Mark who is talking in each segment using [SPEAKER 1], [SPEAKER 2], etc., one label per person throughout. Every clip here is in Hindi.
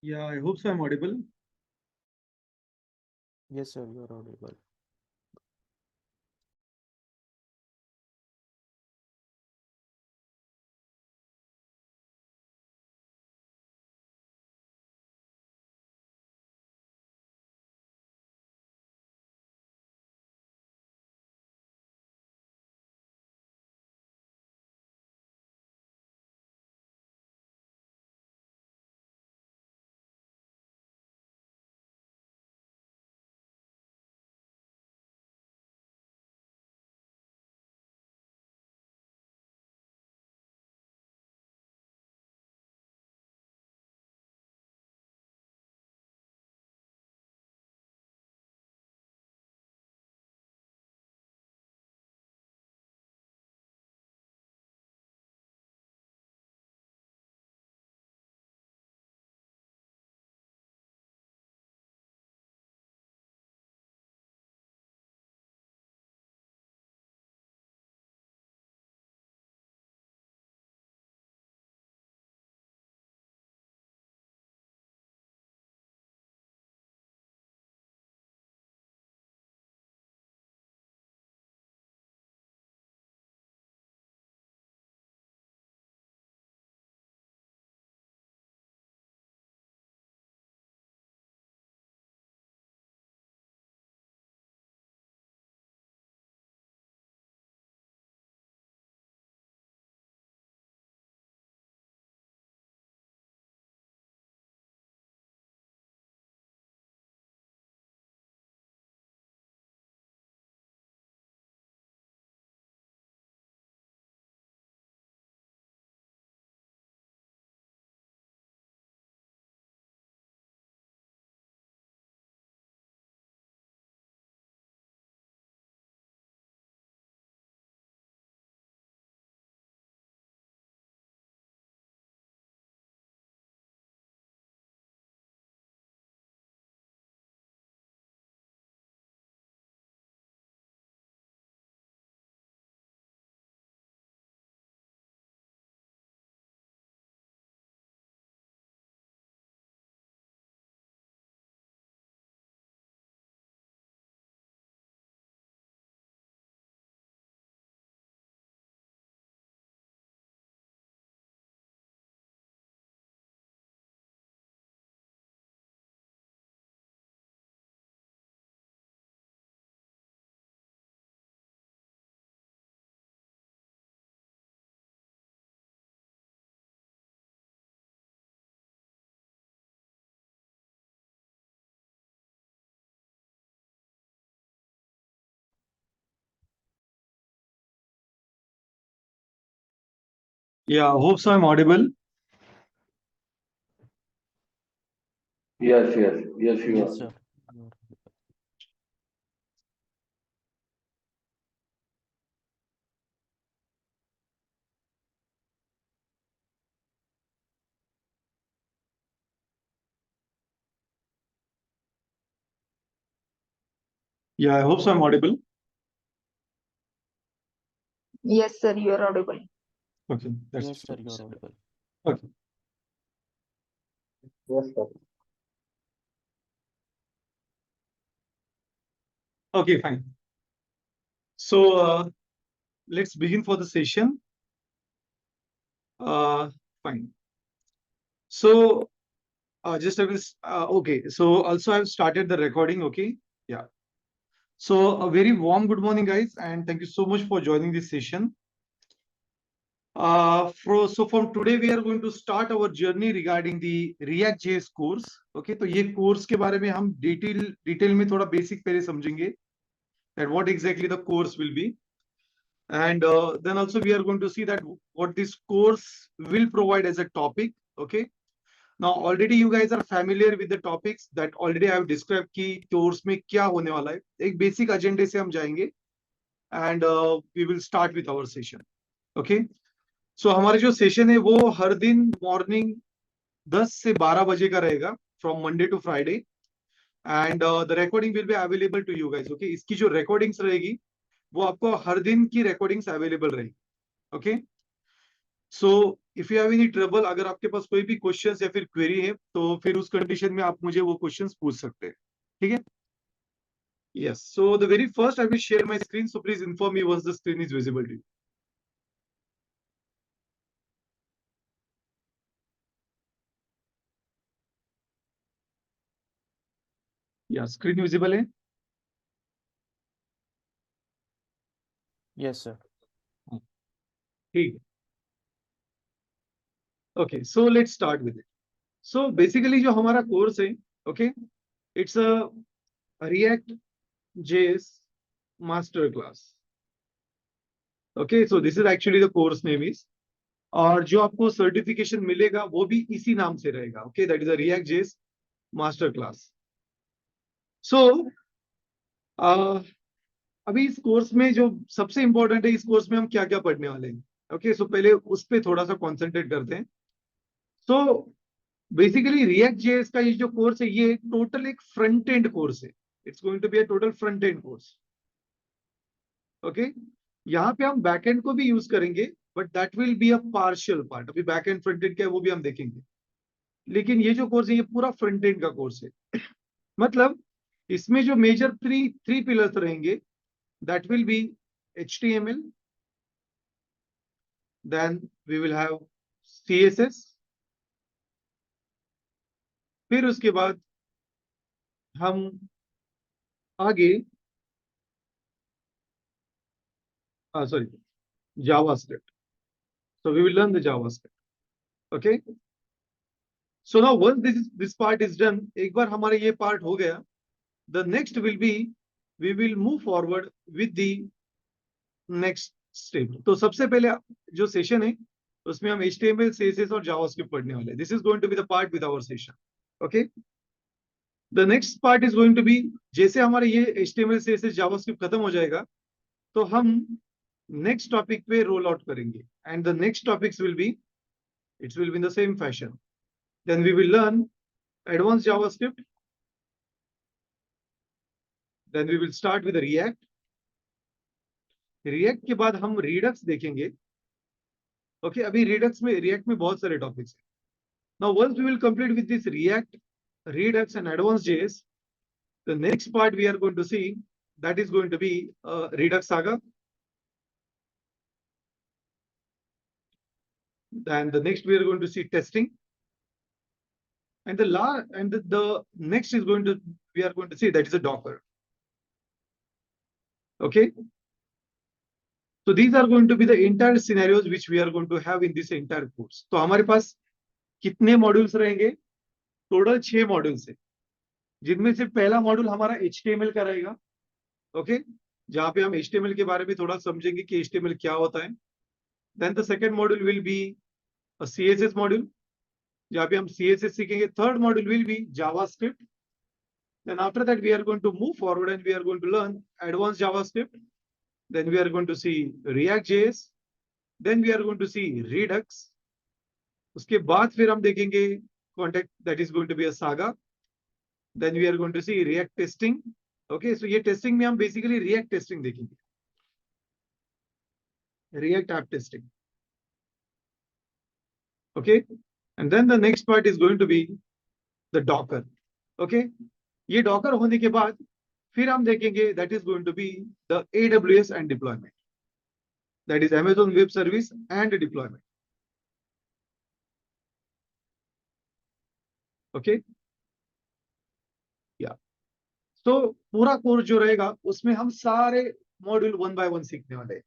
[SPEAKER 1] Yeah, I hope so I'm audible.
[SPEAKER 2] Yes, sir, you're audible.
[SPEAKER 1] Yeah, I hope so I'm audible.
[SPEAKER 3] Yes, you
[SPEAKER 2] Yes,
[SPEAKER 3] are.
[SPEAKER 2] sir. You're
[SPEAKER 1] Yeah, I hope so I'm audible.
[SPEAKER 4] Yes, sir, you are audible.
[SPEAKER 1] Okay, that's
[SPEAKER 2] Yes, sir, you're audible.
[SPEAKER 1] okay.
[SPEAKER 3] Yes, sir.
[SPEAKER 1] Okay, fine. So let's begin for the session. Uh, Fine. So just I will. Okay. So also I've started the recording. Okay. Yeah. So a very warm good morning, guys, and thank you so much for joining this session. So from today we are going to start our journey regarding the React.js course. Okay, तो ये course के बारे में हम डिटेल में थोड़ा basic पहले समझेंगे that what exactly the course will be, and then also we are going to see that what this course will provide as a topic. Okay, now already you guys are familiar with the topics that already I have described कि course में क्या होने वाला है. एक basic agenda से हम जाएंगे and we will start with our session. Okay. सो हमारे जो सेशन है वो हर दिन मॉर्निंग 10 से 12 बजे का रहेगा from Monday to Friday and the recording will be available to you guys. Okay, इसकी जो रिकॉर्डिंग्स रहेगी वो आपको हर दिन की रिकॉर्डिंग्स अवेलेबल रहेगी. Okay, so if you have any trouble, अगर आपके पास कोई भी क्वेश्चन या फिर क्वेरी है तो फिर उस कंडीशन में आप मुझे वो क्वेश्चन पूछ सकते हैं, ठीक है? Yes, so the very first I will share my screen, so please inform me once the screen is visible to you. या स्क्रीन विजिबल है?
[SPEAKER 2] Yes, sir.
[SPEAKER 1] ठीक है. Okay, so let's start with it. So basically जो हमारा कोर्स है, okay, it's a React JS master class. Okay, so this is actually the course name is, और जो आपको सर्टिफिकेशन मिलेगा वो भी इसी नाम से रहेगा. Okay, that is a React JS master class. So अभी इस कोर्स में जो सबसे इंपॉर्टेंट है, इस कोर्स में हम क्या क्या पढ़ने वाले हैं. ओके, सो पहले उस पर थोड़ा सा कॉन्सेंट्रेट करते हैं. सो बेसिकली रिएक्ट जेएस का ये जो कोर्स है, ये टोटल एक फ्रंट एंड कोर्स है. It's going to be a total front end course. Okay, यहाँ पे हम बैक एंड को भी यूज करेंगे, but that will be a partial part. अभी बैक एंड फ्रंट एंड क्या है वो भी हम देखेंगे, लेकिन ये जो कोर्स है ये पूरा फ्रंट एंड का कोर्स है. मतलब इसमें जो मेजर थ्री थ्री पिलर्स रहेंगे, that will be HTML, then we will have CSS, फिर उसके बाद हम आगे sorry, JavaScript. So we will learn the JavaScript. Okay, so now once this part is done, एक बार हमारा ये part हो गया, the next will be we will move forward with the next step. तो सबसे पहले जो सेशन है उसमें हम HTML, CSS और JavaScript पढ़ने वाले हैं. This is going to be the part with our session. Okay, the next part is going to be, जैसे हमारे ये HTML, CSS, JavaScript खत्म हो जाएगा तो हम नेक्स्ट टॉपिक पे रोल आउट करेंगे. And the next topics will be, it's will be in the same fashion. Then we will learn advance JavaScript, then we will start with React. React के बाद हम रिडक्स देखेंगे. ओके, अभी रिएक्ट में बहुत सारे टॉपिक्स हैं. Now once we will complete with this React, Redux and advanced JS, the next part we are going to see, that is going to be Redux Saga. Then the next we are going to see testing, and the next is going to, we are going to see, that is a Docker. Okay, so these are going to be the entire scenarios which we are going to have in this entire course. तो हमारे पास कितने मॉड्यूल्स रहेंगे? टोटल 6 मॉड्यूल्स है, जिनमें से पहला मॉड्यूल हमारा HTML का रहेगा. ओके, जहां पे हम HTML के बारे में थोड़ा समझेंगे कि HTML क्या होता है. Then the second module will be a CSS module, जहां पे हम CSS सीखेंगे. Third module will be JavaScript. Then after that we are going to move forward and we are going to learn advanced JavaScript. Then we are going to see React.js. Then we are going to see Redux. उसके बाद फिर हम देखेंगे contact, that is going to be a Saga. Then we are going to see React testing. Okay, so ये testing में हम basically React testing देखेंगे, React app testing. Okay, and then the next part is going to be the Docker. Okay, ये Docker होने के बाद फिर हम देखेंगे that is going to be the AWS and deployment, that is Amazon Web Service and deployment. Okay, yeah, so पूरा कोर्स जो रहेगा उसमें हम सारे मॉड्यूल 1 by 1 सीखने वाले हैं.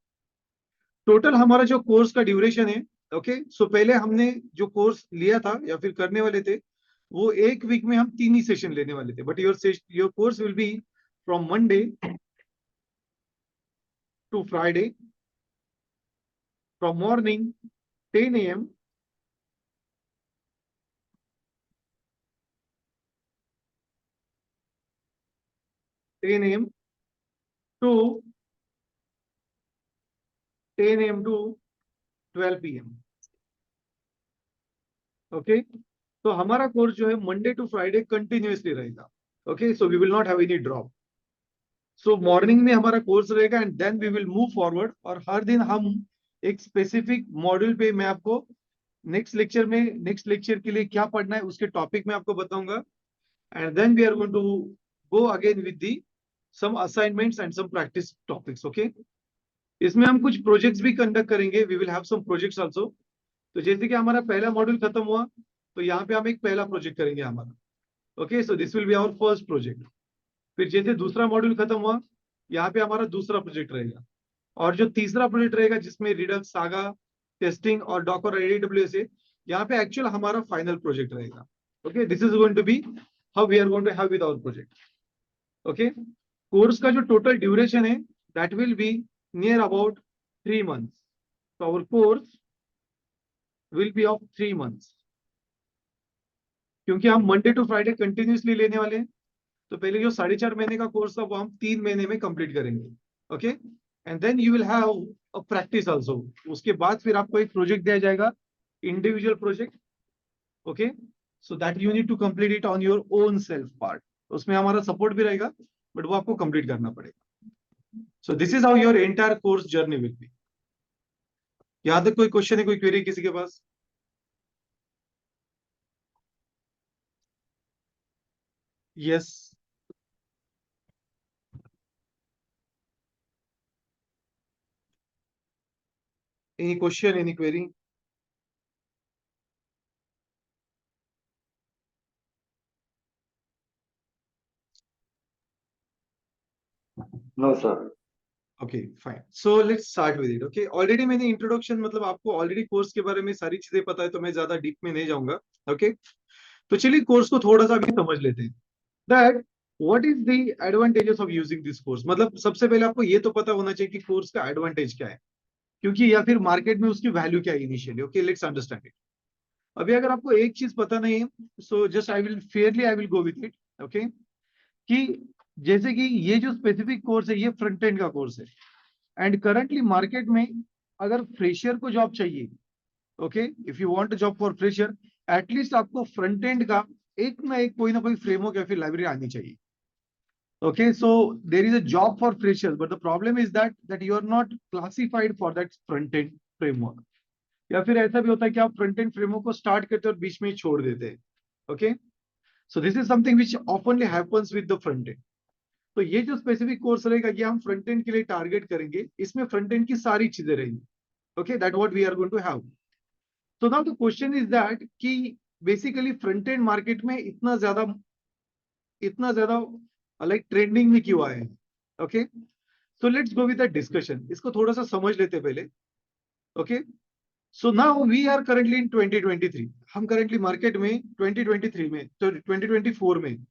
[SPEAKER 1] टोटल हमारा जो कोर्स का ड्यूरेशन है, ओके, सो पहले हमने जो कोर्स लिया था या फिर करने वाले थे, वो एक वीक में हम 3 ही सेशन लेने वाले थे. But your course will be from Monday to Friday, from morning 10 AM to 10 AM to 12 PM. Okay, तो हमारा कोर्स जो है मंडे टू फ्राइडे कंटिन्यूअसली रहेगा. Okay, so we will not have any drop. So morning में हमारा कोर्स रहेगा and then we will move forward, और हर दिन हम एक स्पेसिफिक मॉड्यूल पे मैं आपको नेक्स्ट लेक्चर के लिए क्या पढ़ना है उसके टॉपिक में आपको बताऊंगा, and then we are going to go again with the some assignments and some practice topics. Okay, इसमें हम कुछ प्रोजेक्ट्स भी कंडक्ट करेंगे, we will have some projects also. तो जैसे कि हमारा पहला मॉड्यूल खत्म हुआ, तो यहाँ पे हम एक पहला प्रोजेक्ट करेंगे हमारा। Okay, so this will be our first project. फिर जैसे दूसरा मॉड्यूल खत्म हुआ, यहाँ पे हमारा दूसरा प्रोजेक्ट रहेगा, और जो तीसरा प्रोजेक्ट रहेगा जिसमें रिडक्स, सागा, टेस्टिंग और डॉकर एडब्ल्यूएस है, यहाँ पे एक्चुअल हमारा फाइनल प्रोजेक्ट रहेगा। Okay, this is going to be how we are going to have with our project. Okay, course का जो टोटल ड्यूरेशन है that will be near about 3 months। तो our course will be of 3 months, क्योंकि हम मंडे टू फ्राइडे कंटिन्यूसली लेने वाले हैं। तो पहले जो 4.5 महीने का कोर्स था वो हम 3 महीने में कंप्लीट करेंगे। Okay, and then you will have a practice also. उसके बाद फिर आपको एक प्रोजेक्ट दिया जाएगा, individual project. Okay, so that you need to complete it on your own self part. उसमें हमारा सपोर्ट भी रहेगा, बट वो आपको कंप्लीट करना पड़ेगा। So this is how your entire course journey will be. यहां तक कोई क्वेश्चन है, कोई क्वेरी किसी के पास? Yes, any question, any query?
[SPEAKER 3] No, sir.
[SPEAKER 1] Okay fine, so let's start with it. Okay, already मैंने इंट्रोडक्शन, मतलब आपको ऑलरेडी कोर्स के बारे में सारी चीजें पता है, तो मैं ज्यादा डीप में नहीं जाऊंगा। ओके, तो चलिए कोर्स को थोड़ा सा भी समझ लेते हैं। That what is the advantages of using this course. मतलब सबसे पहले आपको ये तो पता होना चाहिए कि कोर्स का एडवांटेज क्या है, क्योंकि या फिर मार्केट में उसकी वैल्यू क्या है initially. Okay, let's understand it. अभी अगर आपको एक चीज पता नहीं है, सो just I will go with it. Okay, कि जैसे कि ये जो स्पेसिफिक कोर्स है ये फ्रंट एंड का कोर्स है, एंड करंटली मार्केट में अगर फ्रेशर को जॉब चाहिए, okay, if you want a job for fresher, at least आपको फ्रंट एंड का एक ना कोई फ्रेमवर्क या फिर लाइब्रेरी आनी चाहिए। Okay, so there is a job for freshers, but the problem is that you are not classified for that front end framework. या फिर ऐसा भी होता है कि आप फ्रंट एंड फ्रेमवर्क को स्टार्ट करते हैं और बीच में ही छोड़ देते हैं। Okay, so this is something which ऑफनली happens with the front end. तो ये जो स्पेसिफिक कोर्स रहेगा ये हम फ्रंट एंड के लिए टारगेट करेंगे, इसमें फ्रंट एंड की सारी चीजें रहेंगी। Okay, that what we are going to have. तो now the question is that कि बेसिकली फ्रंट एंड मार्केट में इतना ज्यादा लाइक ट्रेंडिंग में क्यों आए हैं? Okay, so let's go with the discussion. इसको थोड़ा सा समझ लेते पहले। Okay, so now we are currently in 2023। हम करेंटली मार्केट में 2023 में, तो 2024 में।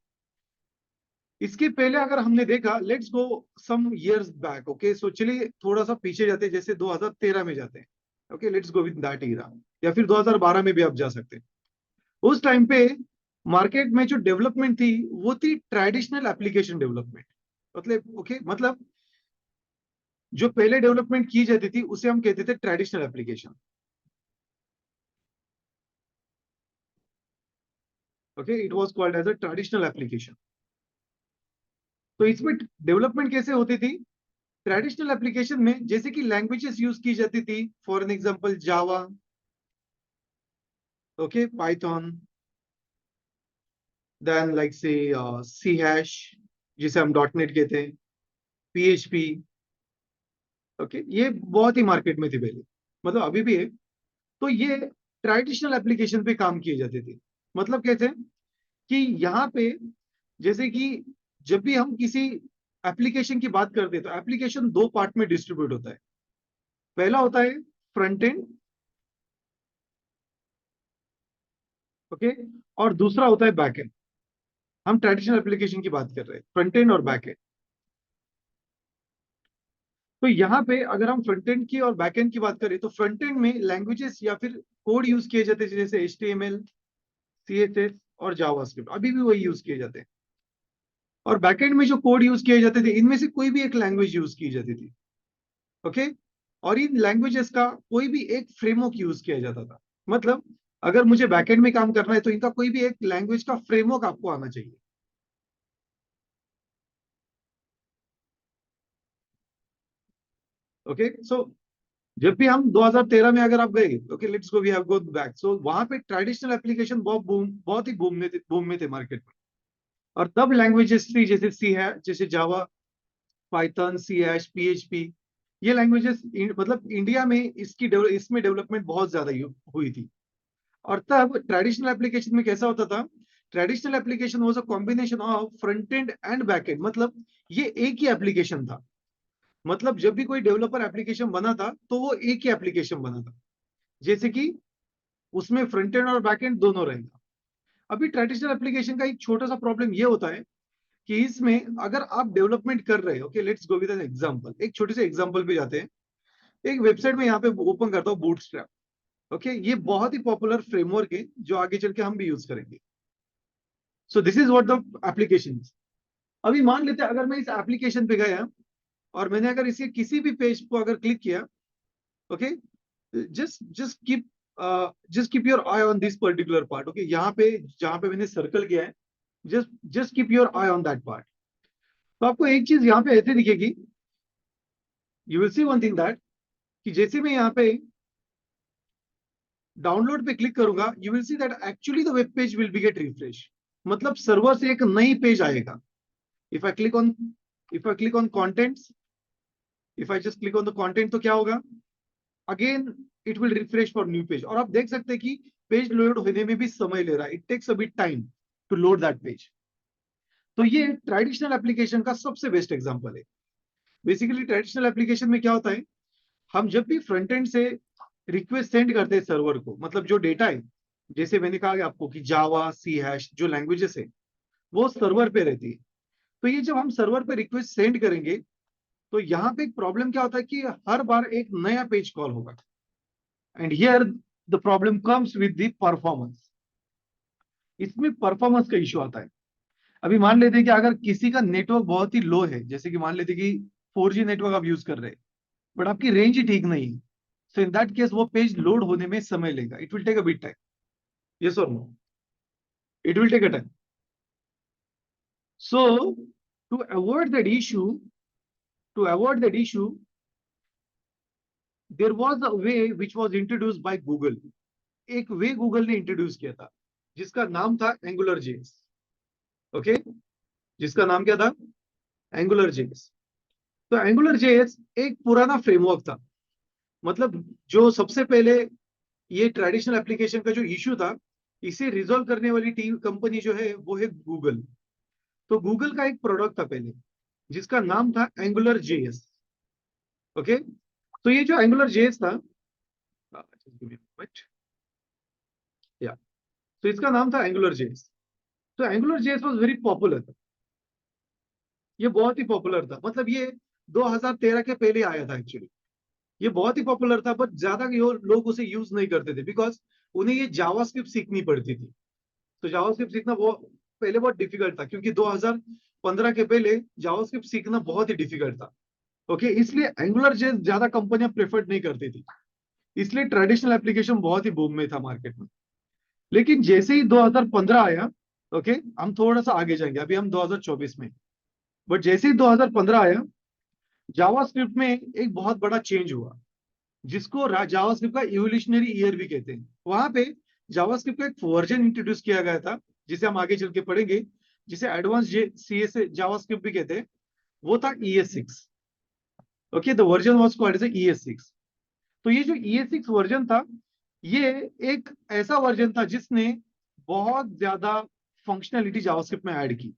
[SPEAKER 1] इसके पहले अगर हमने देखा, let's go some years back. Okay, so चलिए थोड़ा सा पीछे जाते हैं, जैसे 2013 में जाते हैं। Okay, let's go with that era, या फिर 2012 में भी आप जा सकते हैं। उस टाइम पे मार्केट में जो डेवलपमेंट थी वो थी ट्रेडिशनल एप्लीकेशन डेवलपमेंट। मतलब ओके, मतलब जो पहले डेवलपमेंट की जाती थी उसे हम कहते थे traditional application. Okay, it was called as a traditional application. तो इसमें डेवलपमेंट कैसे होती थी? ट्रेडिशनल एप्लीकेशन में जैसे कि लैंग्वेजेस यूज की जाती थी, for an example Java, okay, Python, then like say C hash, जिसे हम डॉट नेट कहते हैं, पीएचपी। ओके, ये बहुत ही मार्केट में थी पहले, मतलब अभी भी है। तो ये ट्रेडिशनल एप्लीकेशन पे काम किए जाते थे। मतलब कैसे कि यहाँ पे जैसे कि जब भी हम किसी एप्लीकेशन की बात करते हैं तो एप्लीकेशन दो पार्ट में डिस्ट्रीब्यूट होता है। पहला होता है फ्रंट एंड, ओके, और दूसरा होता है बैक एंड। हम ट्रेडिशनल एप्लीकेशन की बात कर रहे हैं, फ्रंट एंड और बैक एंड। तो यहाँ पे अगर हम फ्रंट एंड की और बैक एंड की बात करें तो फ्रंट एंड में लैंग्वेजेस या फिर कोड यूज किए जाते थे, जैसे HTML, CSS और जावास्क्रिप्ट, अभी भी वही यूज किए जाते हैं। और बैकएंड में जो कोड यूज किए जाते थे इनमें से कोई भी एक लैंग्वेज यूज की जाती थी। ओके, और इन लैंग्वेजेस का कोई भी एक फ्रेमवर्क यूज किया जाता था। मतलब अगर मुझे बैकएंड में काम करना है तो इनका कोई भी एक लैंग्वेज का फ्रेमवर्क आपको आना चाहिए। ओके, सो जब भी हम 2013 में अगर आप गए, okay let's go we have go back, so वहां पे ट्रेडिशनल एप्लीकेशन बहुत ही बूम में थे मार्केट में। और तब लैंग्वेजेस थी जैसे सी है, जैसे जावा, पाइथन, सी हैश, पीएचपी, ये लैंग्वेजेस मतलब इंडिया में इसमें डेवलपमेंट बहुत ज्यादा हुई थी। और तब ट्रेडिशनल एप्लीकेशन में कैसा होता था, traditional application was a combination of front end and back and, मतलब ये एक ही एप्लीकेशन था। मतलब जब भी कोई डेवलपर एप्लीकेशन बना था तो वो एक ही एप्लीकेशन बना था, जैसे कि उसमें फ्रंट एंड और बैक एंड दोनों रहेगा। अभी ट्रेडिशनल एप्लीकेशन का एक छोटा सा प्रॉब्लम ये होता है कि इसमें अगर आप डेवलपमेंट कर रहे हो, okay let's go with an example, एक छोटे से एग्जांपल पे जाते हैं। एक वेबसाइट में यहाँ पे ओपन करता हूँ बूटस्ट्रैप, ओके ये बहुत ही पॉपुलर फ्रेमवर्क है जो आगे चल के हम भी यूज करेंगे। सो this is what the application. अभी मान लेते हैं अगर मैं इस एप्लीकेशन पे गया और मैंने अगर इसके किसी भी पेज को अगर क्लिक किया, okay just keep your eye on this particular part, okay यहाँ पे जहां पे मैंने सर्कल किया है, just keep your eye on that part. तो आपको एक चीज यहाँ पे ऐसे दिखेगी, you will see one thing that, कि जैसे मैं यहाँ पे डाउनलोड पे क्लिक करूंगा, you will see that actually the web page will be get refresh, मतलब सर्वर से एक नई पेज आएगा। If I click on contents, if I just click on the content, तो क्या होगा, again it will refresh for new page. और आप देख सकते हैं कि पेज लोड होने में भी समय ले रहा है, it takes a bit time to load that page. तो ये ट्रेडिशनल एप्लीकेशन का सबसे बेस्ट एग्जांपल है। बेसिकली ट्रेडिशनल एप्लीकेशन में क्या होता है, हम जब भी फ्रंट एंड से रिक्वेस्ट सेंड करते हैं सर्वर को, मतलब जो डेटा है, जैसे मैंने कहा आपको कि जावा, सी हैश जो लैंग्वेजेस है वो सर्वर पे रहती है। तो ये जब हम सर्वर पे रिक्वेस्ट सेंड करेंगे तो यहाँ पे एक प्रॉब्लम क्या होता है कि हर बार एक नया पेज कॉल होगा, and here the problem comes with the performance. इसमें परफॉर्मेंस का इश्यू आता है। अभी मान लेते हैं कि अगर किसी का नेटवर्क बहुत ही लो है, जैसे कि मान लेते हैं कि 4G नेटवर्क आप यूज कर रहे हैं बट आपकी रेंज ही ठीक नहीं है, सो इन दैट केस वो पेज लोड होने में समय लेगा, it will take a bit time, yes और no, it will take a time. So to avoid that issue, to avoid that issue there was a way which was introduced by Google. एक वे गूगल ने इंट्रोड्यूस किया था जिसका नाम था एंगुलर जेएस, ओके जिसका नाम क्या था, एंगुलर जेएस। तो एंगुलर जेएस एक पुराना फ्रेमवर्क था, मतलब जो सबसे पहले ये ट्रेडिशनल एप्लीकेशन का जो इश्यू था इसे रिजॉल्व करने वाली टीम कंपनी जो है वो है गूगल। तो गूगल का एक प्रोडक्ट था पहले जिसका नाम था एंगुलर जेएस, ओके। तो ये जो एंगुलर जेएस था, या तो इसका नाम था एंगुलर जेएस। तो angular JS was very popular, ये बहुत ही पॉपुलर था, मतलब ये 2013 के पहले आया था एक्चुअली। ये बहुत ही पॉपुलर था बट ज्यादा लोग उसे यूज नहीं करते थे बिकॉज उन्हें ये जावास्क्रिप्ट सीखनी पड़ती थी। तो जावास्क्रिप्ट सीखना बहुत पहले बहुत डिफिकल्ट था, क्योंकि 2015 के पहले जावास्क्रिप्ट सीखना बहुत ही डिफिकल्ट था, ओके इसलिए एंगुलर ज्यादा कंपनियां प्रेफर नहीं करती थी, इसलिए ट्रेडिशनल एप्लीकेशन बहुत ही बूम में था मार्केट में। लेकिन जैसे ही 2015 आया, ओके हम थोड़ा सा आगे जाएंगे, अभी हम 2024 में, बट जैसे ही 2015 आया जावास्क्रिप्ट में एक बहुत बड़ा चेंज हुआ जिसको जावास्क्रिप्ट का इवोल्यूशनरी ईयर भी कहते हैं। वहां पे जावास्क्रिप्ट का एक वर्जन इंट्रोड्यूस किया गया था जिसे हम आगे चल के पढ़ेंगे, जिसे एडवांस सीएस जावास्क्रिप्ट भी कहते हैं, वो था ES6, okay the version was called as ES6। तो ये जो ES6 वर्जन था ये एक ऐसा वर्जन था जिसने बहुत ज्यादा फंक्शनलिटी जावास्क्रिप्ट में ऐड की,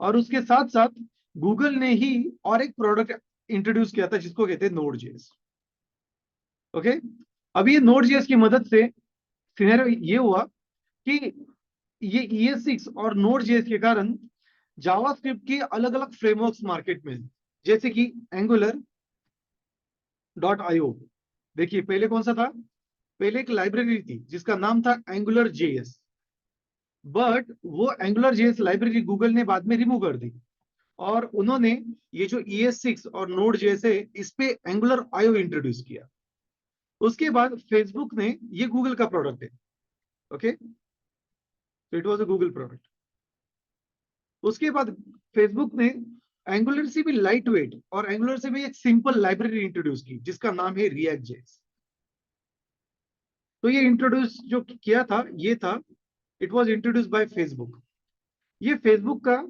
[SPEAKER 1] और उसके साथ साथ गूगल ने ही और एक प्रोडक्ट इंट्रोड्यूस किया था जिसको कहते हैं नोड.js, ओके। अब ये नोड.js की मदद से सिनेरियो ये हुआ कि ये ES6 और नोड.js के कारण जावास्क्रिप्ट के अलग अलग फ्रेमवर्क्स मार्केट में, जैसे कि Angular.io। देखिए पहले कौन सा था, पहले एक लाइब्रेरी थी जिसका नाम था AngularJS, बट वो AngularJS लाइब्रेरी गूगल ने बाद में रिमूव कर दी और उन्होंने ये जो ES6 और नोड.js है इस पे Angular.io इंट्रोड्यूस किया। उसके बाद फेसबुक ने, ये गूगल का प्रोडक्ट है, okay it was a Google product. उसके बाद फेसबुक ने एंगुलर से भी लाइट वेट और एंगुलर से भी एक सिंपल लाइब्रेरी इंट्रोड्यूस की जिसका नाम है रिएक्ट जेएस। तो ये इंट्रोड्यूस जो किया था ये था, it was introduce by Facebook. ये फेसबुक का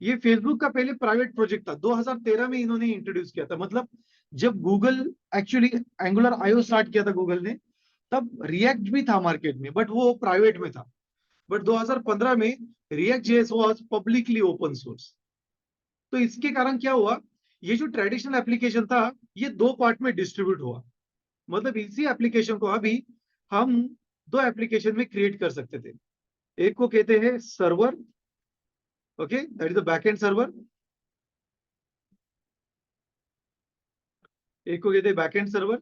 [SPEAKER 1] ये फेसबुक का पहले प्राइवेट प्रोजेक्ट था, 2013 में इन्होंने इंट्रोड्यूस किया था। मतलब जब Google actually angular IO start किया था गूगल ने, तब रिएक्ट भी था मार्केट में, बट वो प्राइवेट में था। बट 2015 में react JS was publicly open source. तो इसके कारण क्या हुआ, ये जो ट्रेडिशनल एप्लीकेशन था ये दो पार्ट में डिस्ट्रीब्यूट हुआ। मतलब इसी एप्लीकेशन को अभी हम दो एप्लीकेशन में क्रिएट कर सकते थे। एक को कहते हैं server, okay, that is the backend server. एक को कहते हैं बैकएंड सर्वर,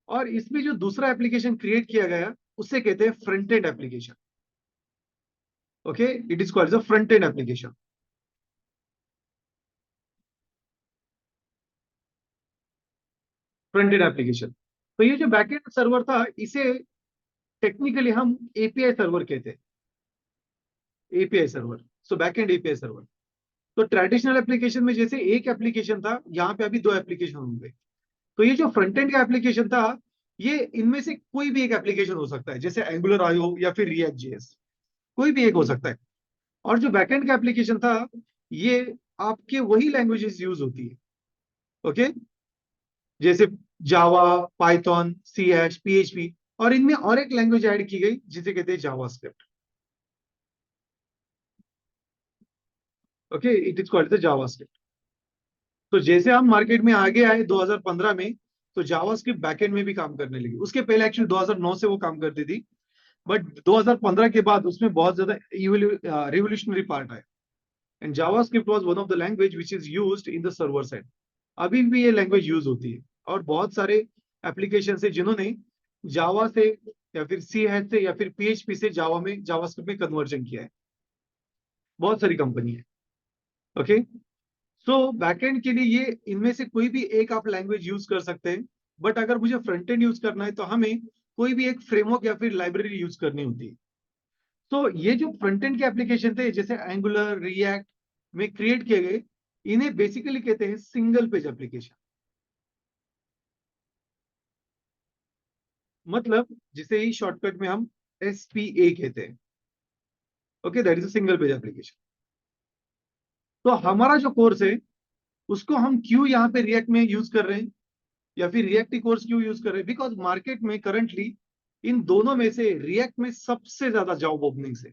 [SPEAKER 1] और इसमें जो दूसरा एप्लीकेशन क्रिएट किया गया उसे कहते हैं front end application. Okay, it is called the front and application. Front end application. तो ये जो बैकएंड सर्वर था इसे टेक्निकली हम एपीआई सर्वर कहते हैं, एपीआई सर्वर। सो बैकएंड एपीआई सर्वर। तो ट्रेडिशनल एप्लीकेशन में जैसे एक एप्लीकेशन था, यहाँ पे अभी दो एप्लीकेशन होंगे। तो ये जो फ्रंट एंड का एप्लीकेशन था, ये इनमें से कोई भी एक एप्लीकेशन हो सकता है, जैसे एंगुलर आईओ या फिर रिएक्ट जेएस, कोई भी एक हो सकता है। और जो बैकएंड का एप्लीकेशन था, ये आपके वही लैंग्वेजेस यूज होती है, ओके, जैसे जावा, पाइथन, सी हैश, पीएचपी, और इनमें और एक लैंग्वेज ऐड की गई जिसे कहते हैं JavaScript. Okay, it is called the JavaScript. तो जैसे हम मार्केट में आगे आए 2015 में, तो जावास्क्रिप्ट बैकएंड में भी काम करने लगी। उसके पहले एक्चुअली 2009 से वो काम करती थी, बट 2015 के बाद उसमें बहुत ज्यादा रिवोल्यूशनरी पार्ट आया। And JavaScript was one of the language which is used in the server side. अभी भी ये लैंग्वेज यूज होती है, और बहुत सारे एप्लीकेशन है जिन्होंने जावा से या फिर सी हैश से या फिर पीएचपी से जावा में, जावास्क्रिप्ट में कन्वर्जन किया है, बहुत सारी कंपनी है। ओके, सो बैकएंड के लिए ये इनमें से कोई भी एक आप लैंग्वेज यूज कर सकते हैं। बट अगर मुझे फ्रंट एंड यूज करना है तो हमें कोई भी एक फ्रेमवर्क या फिर लाइब्रेरी यूज करनी होती है। तो ये जो फ्रंट एंड के एप्लीकेशन थे जैसे एंगुलर, रिएक्ट में क्रिएट किए गए, इन्हें बेसिकली कहते हैं सिंगल पेज एप्लीकेशन। मतलब जिसे ही शॉर्टकट में हम एसपीए कहते हैं। Okay, that is a single page application. तो हमारा जो कोर्स है उसको हम क्यों यहाँ पे रिएक्ट में यूज कर रहे हैं, या फिर रिएक्ट कोर्स क्यों यूज कर रहे हैं? बिकॉज मार्केट में करंटली इन दोनों में से रिएक्ट में सबसे ज्यादा जॉब ओपनिंग्स है।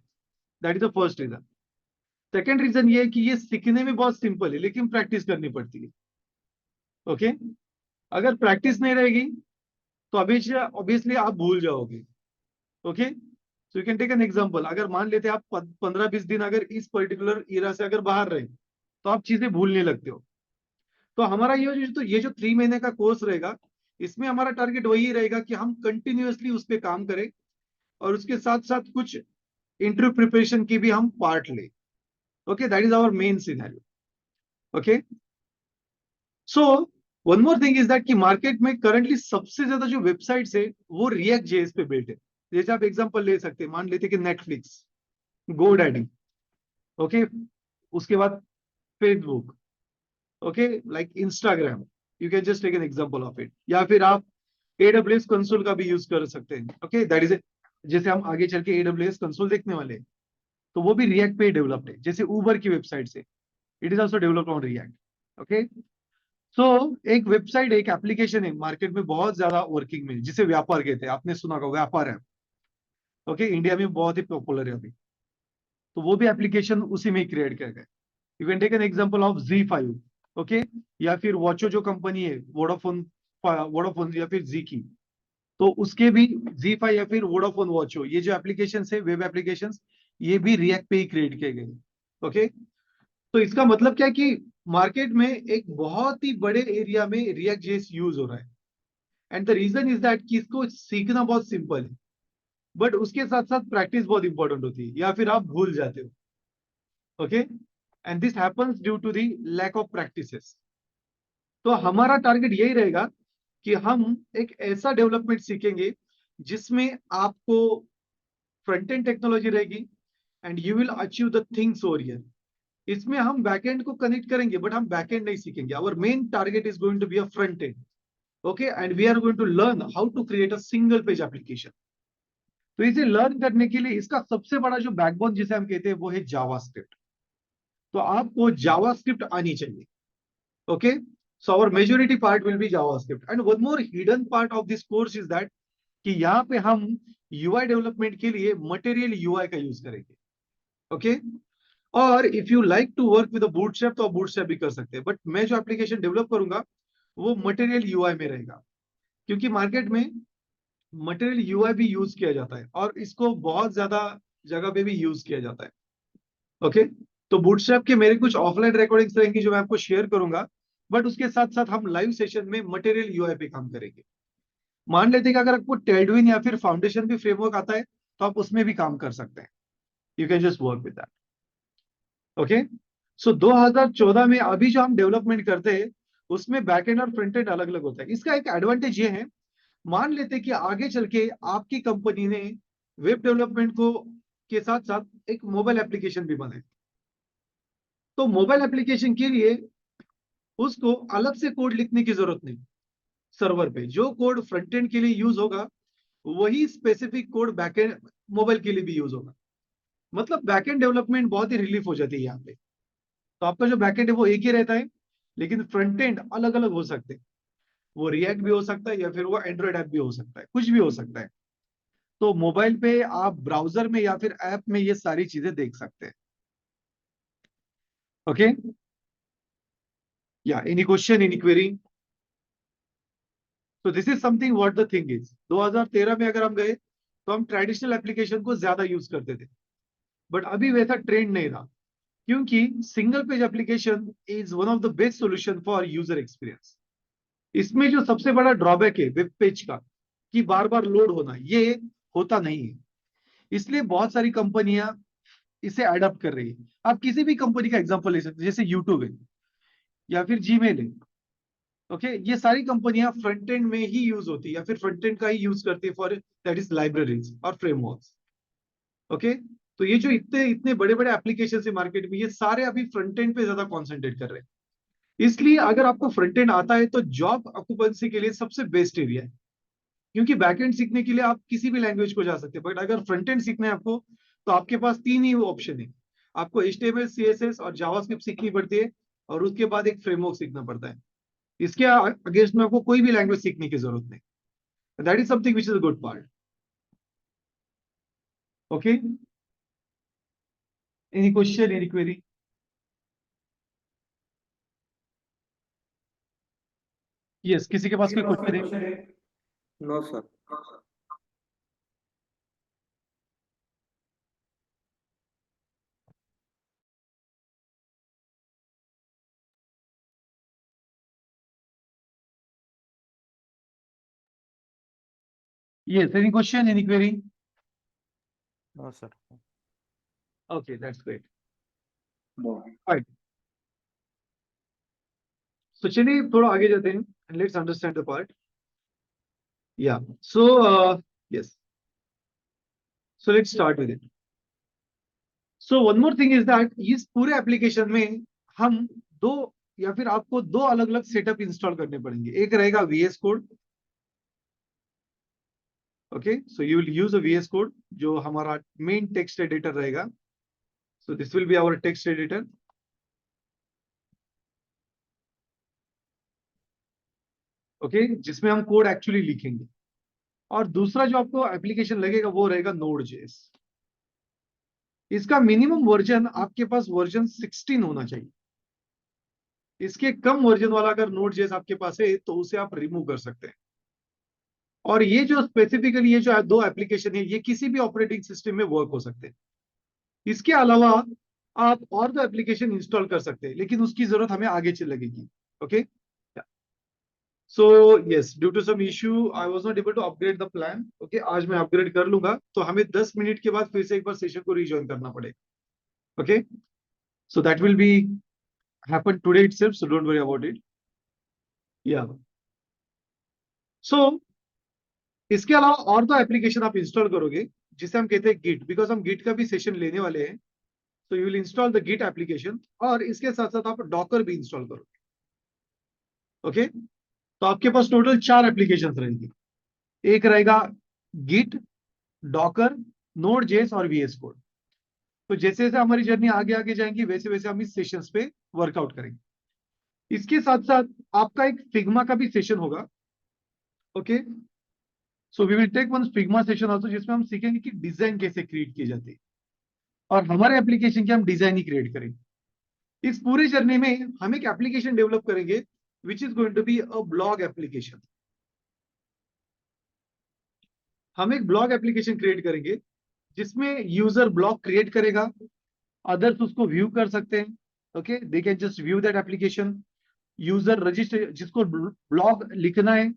[SPEAKER 1] That is the first reason. Second reason ये है कि ये सीखने में बहुत सिंपल है, लेकिन प्रैक्टिस करनी पड़ती है। ओके, अगर प्रैक्टिस नहीं रहेगी तो ऑब्वियसली आप भूल जाओगे। Okay, so you can take an example. अगर मान लेते हैं आप 15-20 दिन अगर इस पर्टिकुलर इरा से अगर बाहर रहे, तो आप चीजें भूलने लगते हो। तो हमारा ये जो 3 महीने का कोर्स रहेगा, इसमें हमारा टारगेट वही रहेगा कि हम कंटिन्यूअसली उस पर काम करें, और उसके साथ साथ कुछ इंटरव्यू प्रिपरेशन की भी हम पार्ट लें। Okay, that is our main scenario. Okay, so one more thing is that कि मार्केट में करंटली सबसे ज्यादा जो वेबसाइट्स है वो रिएक्ट जेएस पे बिल्ट है। जैसे आप एग्जांपल ले सकते हैं, मान लेते कि नेटफ्लिक्स, गोडैडी, ओके, उसके बाद Facebook, okay, like Instagram, you can just take an example of it. या फिर आप एडब्ल्यूएस कंसोल का भी यूज कर सकते हैं। ओके, दैट इज जैसे हम आगे चल के एडब्ल्यूएस कंसोल देखने वाले हैं, तो वो भी रिएक्ट पे डेवलप्ड है। जैसे उबर की वेबसाइट से, it is also developed on React. Okay, so एक वेबसाइट, एक एप्लीकेशन है मार्केट में बहुत ज्यादा वर्किंग में, जिसे व्यापार कहते हैं। आपने सुना होगा व्यापार है। ओके, इंडिया में बहुत ही पॉपुलर है अभी। तो वो भी एप्लीकेशन उसी में क्रिएट किया गया। You can take an example of Z5। Okay, या फिर वॉचो जो कंपनी है, वोडाफोन, वोडाफोन या फिर जी की, तो उसके भी Z5 या फिर वोडाफोन वॉचो, ये जो एप्लीकेशन है, वेब एप्लीकेशन, ये भी रिएक्ट पे ही क्रिएट किए गए। ओके, तो इसका मतलब क्या है कि मार्केट में एक बहुत ही बड़े एरिया में रिएक्ट जेएस यूज हो रहा है। And the reason is that कि इसको सीखना बहुत सिंपल है, बट उसके साथ साथ प्रैक्टिस बहुत इंपॉर्टेंट होती है, या फिर आप भूल जाते हो। Okay, and this happens due to the lack of practices. तो हमारा टारगेट यही रहेगा कि हम एक ऐसा डेवलपमेंट सीखेंगे जिसमें आपको फ्रंट एंड टेक्नोलॉजी रहेगी, and you will achieve the things over here. इसमें हम बैकएंड को कनेक्ट करेंगे, बट हम बैकएंड नहीं सीखेंगे. Our main target is going to be a front end. Okay, and we are going to learn how to create a single page application. तो इसे लर्न करने के लिए इसका सबसे बड़ा जो बैकबोन जिसे हम कहते हैं वो है जावास्क्रिप्ट. तो आपको जावास्क्रिप्ट आनी चाहिए. Okay, so our majority part will be JavaScript. And one more hidden part of this course is that कि यहाँ पे हम यूआई डेवलपमेंट के लिए मटेरियल यूआई का यूज करेंगे. ओके, और if you like to work with Bootstrap तो आप बूटस्ट्रैप भी कर सकते हैं, बट मैं जो एप्लीकेशन डेवलप करूंगा वो मटेरियल यूआई में रहेगा, क्योंकि मार्केट में मटेरियल यूआई भी यूज किया जाता है और इसको बहुत ज्यादा जगह पे भी यूज किया जाता है. ओके, तो बूटस्ट्रैप के मेरे कुछ ऑफलाइन रिकॉर्डिंग्स रहेंगी जो मैं आपको शेयर करूंगा, बट उसके साथ साथ हम लाइव सेशन में मटेरियल यूआई पे काम करेंगे. मान लेते हैं कि अगर आपको टेल्डविन या फिर फाउंडेशन भी फ्रेमवर्क आता है तो आप उसमें भी काम कर सकते हैं. You can just work with that. Okay, so 2014 में अभी जो हम डेवलपमेंट करते हैं उसमें बैकएंड और फ्रंट एंड अलग अलग होता है. इसका एक एडवांटेज ये है, मान लेते हैं कि आगे चल के आपकी कंपनी ने वेब डेवलपमेंट को के साथ साथ एक मोबाइल एप्लीकेशन भी बनाए, तो मोबाइल एप्लीकेशन के लिए उसको अलग से कोड लिखने की जरूरत नहीं. सर्वर पे जो कोड फ्रंट एंड के लिए यूज होगा वही स्पेसिफिक कोड बैकएंड मोबाइल के लिए भी यूज होगा. मतलब बैकएंड डेवलपमेंट बहुत ही रिलीफ हो जाती है यहाँ पे. तो आपका जो बैकएंड है वो एक ही रहता है, लेकिन फ्रंट एंड अलग अलग हो सकते हैं. वो रिएक्ट भी हो सकता है या फिर वो एंड्रॉइड ऐप भी हो सकता है, कुछ भी हो सकता है. तो मोबाइल पे आप ब्राउजर में या फिर ऐप में ये सारी चीजें देख सकते हैं. ओके, या एनी क्वेश्चन, एनी क्वेरी? तो this is something what the thing is. 2013 में अगर हम गए तो हम ट्रेडिशनल एप्लीकेशन को ज्यादा यूज करते थे, बट अभी वैसा ट्रेंड नहीं रहा, क्योंकि single page application is one of the best solution for user experience. इसमें जो सबसे बड़ा ड्रॉबैक है वेब पेज का कि बार बार लोड होना, ये होता नहीं है. इसलिए बहुत सारी कंपनियां इसे अडॉप्ट कर रही है. आप किसी भी कंपनी का एग्जांपल ले सकते हैं, जैसे यूट्यूब है या फिर जीमेल है. ओके, ये सारी कंपनियां फ्रंट एंड में ही यूज होती है या फिर फ्रंट एंड का ही यूज करती है फॉर दैट इज लाइब्रेरीज और फ्रेमवर्क्स. ओके, तो ये जो इतने इतने बड़े बड़े एप्लीकेशन है मार्केट में, ये सारे अभी फ्रंट एंड पे ज्यादा कॉन्सेंट्रेट कर रहे हैं. इसलिए अगर आपको फ्रंट एंड आता है तो जॉब ऑक्यूपेंसी के लिए सबसे बेस्ट एरिया है, क्योंकि बैकएंड सीखने के लिए आप किसी भी लैंग्वेज को जा सकते हैं, बट अगर फ्रंट एंड सीखना है आपको तो आपके पास तीन ही ऑप्शन है. आपको HTML, CSS और जावास्क्रिप्ट सीखनी पड़ती है, और उसके बाद एक फ्रेमवर्क सीखना पड़ता है. इसके अगेंस्ट में आपको कोई भी लैंग्वेज सीखने की जरूरत नहीं. That is something which is a good part. Okay, any question, any query? Yes, किसी के पास कोई क्वेश्चन है?
[SPEAKER 3] No sir.
[SPEAKER 1] Yes, any question, any query?
[SPEAKER 2] No, sir.
[SPEAKER 1] Okay, that's great.
[SPEAKER 3] No.
[SPEAKER 1] Fine. So चलिए थोड़ा आगे जाते हैं. Let's understand the part. Yeah. So yes. So let's start with it. So one more thing is that इस पूरे एप्लीकेशन में हम दो या फिर आपको दो अलग अलग सेटअप इंस्टॉल करने पड़ेंगे. एक रहेगा VS code. Okay, so you will use a VS code जो हमारा मेन टेक्स्ट एडिटर रहेगा. So this will be our text editor. Okay, जिसमें हम कोड एक्चुअली लिखेंगे. और दूसरा जो आपको एप्लीकेशन लगेगा वो रहेगा Node.js. इसका मिनिमम वर्जन आपके पास वर्जन 16 होना चाहिए. इसके कम वर्जन वाला अगर Node.js आपके पास है तो उसे आप रिमूव कर सकते हैं. और ये जो स्पेसिफिकली ये जो दो एप्लीकेशन है ये किसी भी ऑपरेटिंग सिस्टम में वर्क हो सकते हैं. इसके अलावा आप और दो एप्लीकेशन इंस्टॉल कर सकते हैं, लेकिन उसकी जरूरत हमें आगे चल लगेगी. Okay, so yes, due to some issue I was not able to upgrade the plan. Okay, आज मैं अपग्रेड कर लूंगा, तो हमें 10 मिनट के बाद फिर से एक बार सेशन को रिजॉइन करना पड़ेगा. Okay, so that will B happen today itself, so don't worry about it. Yeah. So इसके अलावा और दो एप्लीकेशन आप इंस्टॉल करोगे जिसे हम कहते हैं गिट, बिकॉज हम गिट का भी सेशन लेने वाले हैं. So you will install the Git application और इसके साथ साथ आप Docker भी इंस्टॉल करोगे. ओके, तो आपके पास टोटल 4 एप्लीकेशन रहेंगी. एक रहेगा Git, Docker, Node.js और VS Code. तो जैसे जैसे हमारी जर्नी आगे आगे जाएंगी वैसे वैसे हम इस सेशंस पे वर्कआउट करेंगे. इसके साथ साथ आपका एक फिग्मा का भी सेशन होगा. Okay, so we will take one Figma session also, जिसमें हम सीखेंगे कि डिजाइन कैसे क्रिएट किए जाते हैं और हमारे एप्लीकेशन की हम डिजाइन ही क्रिएट करेंगे. इस पूरी जर्नी में हम एक एप्लीकेशन डेवलप करेंगे which is going to be a blog application. हम एक ब्लॉग एप्लीकेशन क्रिएट करेंगे जिसमें यूजर ब्लॉग क्रिएट करेगा, अदर्स उसको व्यू कर सकते हैं. Okay, they can just view that application. User register, जिसको ब्लॉग लिखना है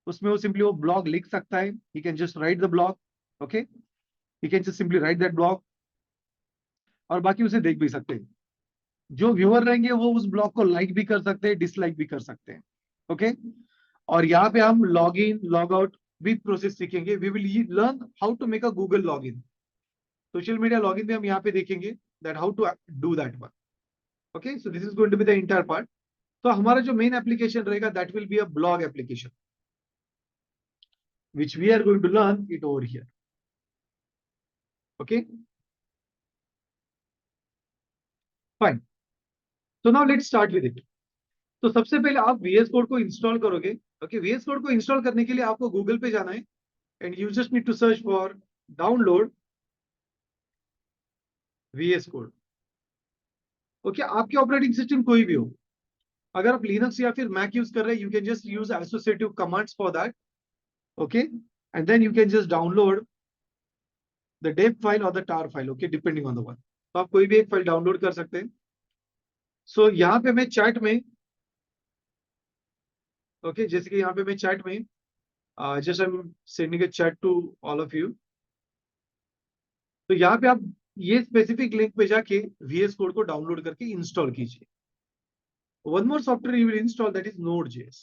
[SPEAKER 1] उसमें वो सिंपली वो ब्लॉग लिख सकता है. He can just right the blog. Okay, he can just simply write that blog और बाकी उसे देख भी सकते हैं. जो व्यूअर रहेंगे वो उस ब्लॉग को लाइक भी कर सकते हैं, डिसलाइक भी कर सकते हैं. ओके, और यहाँ पे हम लॉग इन लॉग आउट भी प्रोसेस सीखेंगे. We will learn how to make a Google log in. Social media log in भी हम यहाँ पे देखेंगे that how to do that one. Okay, so this is going to be the entire part. तो हमारा जो मेन एप्लीकेशन रहेगा that will be a blog application which we are going to learn it over here. Okay, fine. So now let's start with it. तो सबसे पहले आप VS Code को इंस्टॉल करोगे. ओके, VS Code को इंस्टॉल करने के लिए आपको गूगल पे जाना है and you just need to search for download VS Code. Okay, आपके ऑपरेटिंग सिस्टम कोई भी हो, अगर आप लिनक्स या फिर मैक यूज कर रहे हैं, you can just use associative commands for that. Okay, and then you can just download the deb file और the tar file. Okay, depending on the one. तो आप कोई भी एक फाइल डाउनलोड कर सकते हैं. सो यहाँ पे मैं चैट में, ओके, जैसे कि यहाँ पे मैं चैट में just I am sending a chat to all of you. तो यहाँ पे आप ये स्पेसिफिक लिंक पे जाके VS Code को डाउनलोड करके इंस्टॉल कीजिए. One more software you will install, that is Node.js.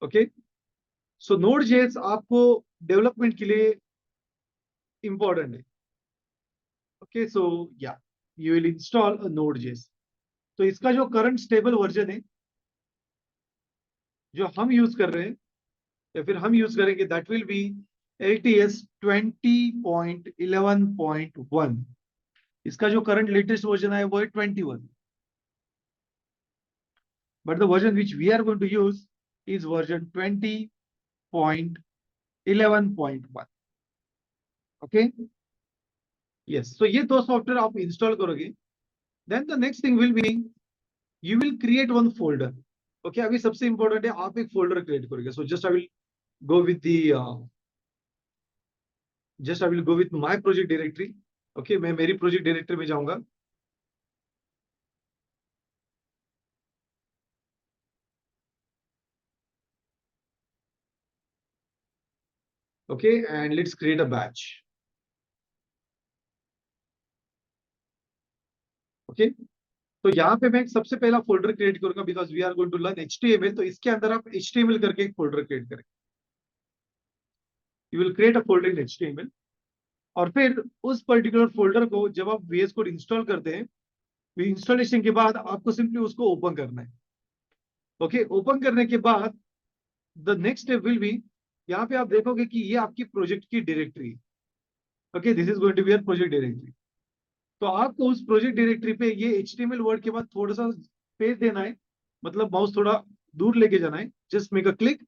[SPEAKER 1] Okay, so Node.js आपको डेवलपमेंट के लिए इंपॉर्टेंट है. ओके, सो या यू विल इंस्टॉल Node.js. तो इसका जो करंट स्टेबल वर्जन है जो हम यूज कर रहे हैं या फिर हम यूज करेंगे दैट विल बी LTS 20.11.1. इसका जो करंट लेटेस्ट वर्जन है वो है 21. But the version which we are going to use is version 20.11.1. Okay, yes. तो ये दो सॉफ्टवेयर आप इंस्टॉल करोगे. Then the next thing will be you will create one folder. Okay, अभी सबसे इंपॉर्टेंट है आप एक फोल्डर क्रिएट करोगे. So just I will go with the just I will go with my project directory. Okay, मैं मेरी project directory में जाऊंगा. Okay, and let's create a batch. Okay, तो यहाँ पे मैं सबसे पहला फोल्डर क्रिएट करूंगा because we are going to learn HTML. तो इसके अंदर आप HTML करके एक फोल्डर क्रिएट करें. You will create a folder in HTML और फिर उस पर्टिकुलर फोल्डर को जब आप VS Code इंस्टॉल करते हैं, इंस्टॉलेशन के बाद आपको सिंपली उसको ओपन करना है. ओके, ओपन करने के बाद the next step will be, यहाँ पे आप देखोगे कि ये आपकी प्रोजेक्ट की डायरेक्टरी है. Okay, this is going to be your project directory. तो आपको उस प्रोजेक्ट डायरेक्टरी पे ये HTML वर्ड के बाद थोड़ा सा स्पेस देना है, मतलब माउस थोड़ा दूर लेके जाना है. जस्ट मेक अ क्लिक,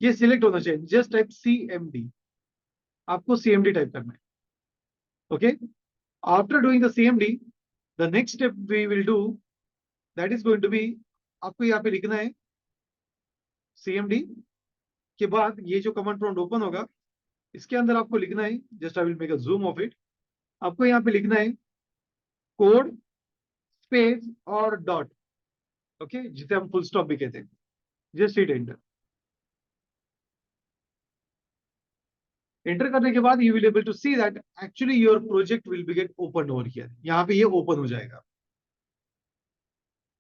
[SPEAKER 1] ये सिलेक्ट होना चाहिए. जस्ट टाइप CMD, आपको CMD टाइप करना है. Okay, after doing the CMD the next step we will do that is going to be, आपको यहाँ पे लिखना है CMD के बाद ये जो कमांड प्रॉम्प्ट ओपन होगा इसके अंदर आपको लिखना है, just I will make a Zoom of it. आपको यहाँ पे लिखना है कोड स्पेस और डॉट. ओके, जिसे हम फुल स्टॉप भी कहते हैं. Just hit enter. एंटर करने के बाद you will able to see that actually your project will be get open over here. यहाँ पे ये ओपन हो जाएगा.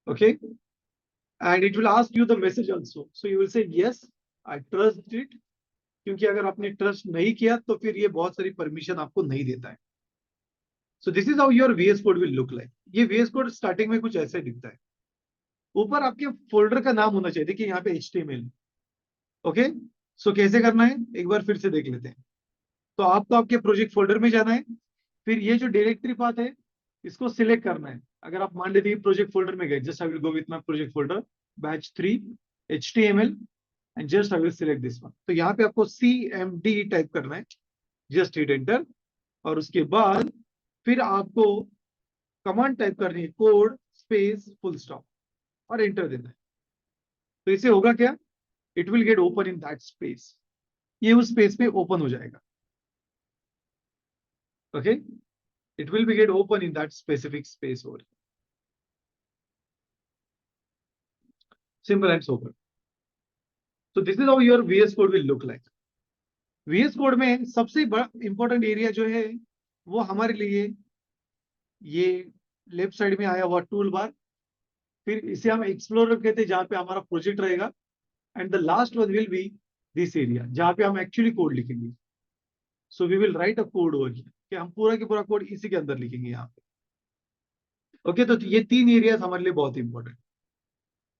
[SPEAKER 1] Okay, and it will ask you the message also. So you will say yes I trust it, क्योंकि अगर आपने ट्रस्ट नहीं किया तो फिर ये बहुत सारी परमिशन आपको नहीं देता है. सो this is how your VS code will look like. ये VS कोड स्टार्टिंग में कुछ ऐसे दिखता है। ऊपर आपके फोल्डर का नाम होना चाहिए। देखिए यहाँ पे HTML। ओके, सो कैसे करना है एक बार फिर से देख लेते हैं। तो आपको आपके प्रोजेक्ट फोल्डर में जाना है, फिर ये जो डायरेक्टरी पाथ है इसको सिलेक्ट करना है। अगर आप मान लेते हैं प्रोजेक्ट फोल्डर में गए, just I will go with my project folder batch 3 HTML and just I will select this one. तो यहाँ पे आपको CMD टाइप करना है, जस्ट हिट एंटर। और उसके बाद फिर आपको कमांड टाइप करनी है, कोड स्पेस फुल स्टॉप, और एंटर देना है। तो इससे होगा क्या, it will get open in that space. ये उस स्पेस में ओपन हो जाएगा। Okay, it will be get open in that specific space over here. Simple and sober. So this is how your VS Code will look like. VS Code में सबसे बड़ा इंपॉर्टेंट एरिया जो है वो हमारे लिए ये लेफ्ट साइड में आया हुआ टूल बार, फिर इसे हम एक्सप्लोरर कहते हैं, जहां पे हमारा प्रोजेक्ट रहेगा। And the last one will be this area, जहां पे हम एक्चुअली कोड लिखेंगे। So we will write a code over here, कि हम पूरा के पूरा कोड इसी के अंदर लिखेंगे यहाँ पे। ओके, तो ये 3 एरियाज हमारे लिए बहुत इंपॉर्टेंट।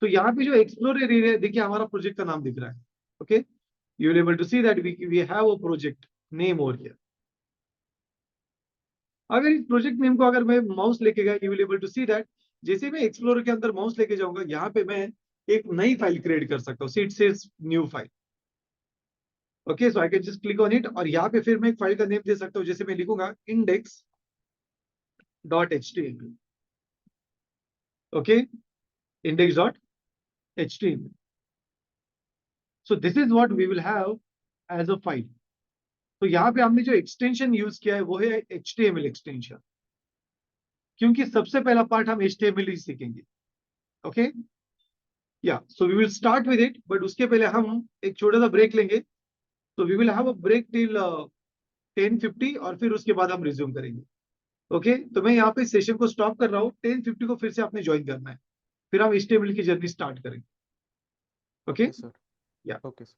[SPEAKER 1] तो यहाँ पे जो एक्सप्लोरर एरिया है, देखिए हमारा प्रोजेक्ट का नाम दिख रहा है। Okay, you will able to see that we have a project name over here. अगर इस प्रोजेक्ट नेम को अगर मैं माउस लेके गया, you will able to see that जैसे मैं एक्सप्लोरर के अंदर माउस लेके जाऊंगा, यहाँ पे मैं एक नई फाइल क्रिएट कर सकता हूँ। See it says new file. Okay, so I can just click on it, और यहाँ पे फिर मैं एक फाइल का नेम दे सकता हूँ। जैसे मैं लिखूंगा index.html। Okay, index.html। So this is what we will have as a file. तो यहाँ पे हमने जो एक्सटेंशन यूज किया है वो है HTML एक्सटेंशन, क्योंकि सबसे पहला पार्ट हम HTML ही सीखेंगे। ओके, या so we will start with it, but उसके पहले हम एक छोटा सा ब्रेक लेंगे। तो we will have a break till 10:50, और फिर उसके बाद हम रिज्यूम करेंगे। ओके, तो मैं यहाँ पे सेशन को स्टॉप कर रहा हूँ। 10:50 को फिर से आपने ज्वाइन करना है, फिर हम HTML की जर्नी स्टार्ट करेंगे। Okay,
[SPEAKER 2] Okay, sir.
[SPEAKER 1] या
[SPEAKER 2] Okay, sir.